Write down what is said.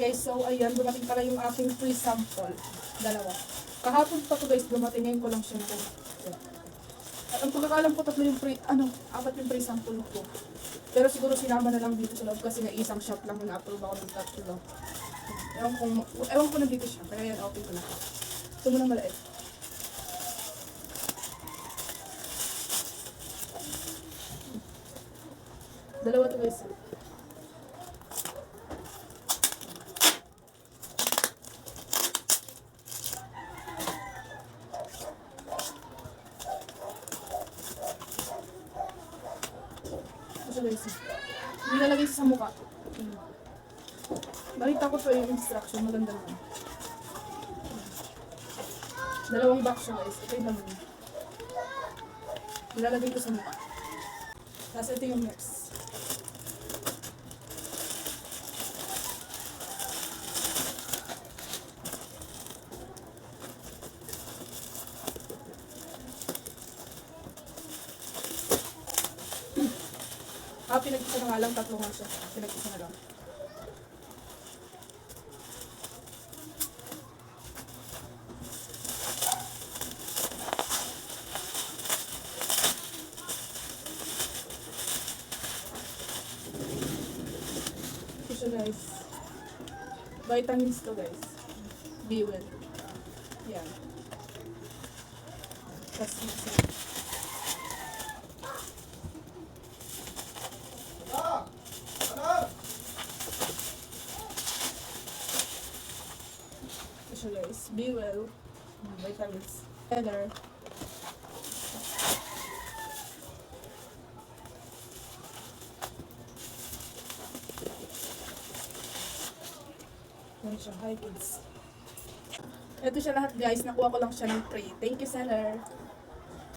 guys, so ayan, dumating pala yung aking free sample. Dalawa. Kahapon pa to guys, dumating, ngayon ko lang siya na. Ang pagkakalam ko, apat yung free sample ko. Pero siguro sinama na lang dito sa loob kasi nga isang shop lang na-approve ako ng tatlo. Ewan ko nandito siya, kaya yan, open ko na. Ito mo na malait. Dalawa to guys. Ito guys. Nilalagay sa mukha. Nakita ko to yung instruction. Maganda naman. Dalawang box siya guys. Ito yung naman. Nilalagay ko sa mukha. Tapos ito yung next. Pinag-isa na nga lang, tatlo nga siya. Pinag-isa na lang. Ito siya guys. Vitamins to guys. Be well. Yan. Tapos guys, be well, vitamins, better. Yan siya, hi kids. Ito siya lahat guys, nakuha ko lang siya ng free. Thank you seller.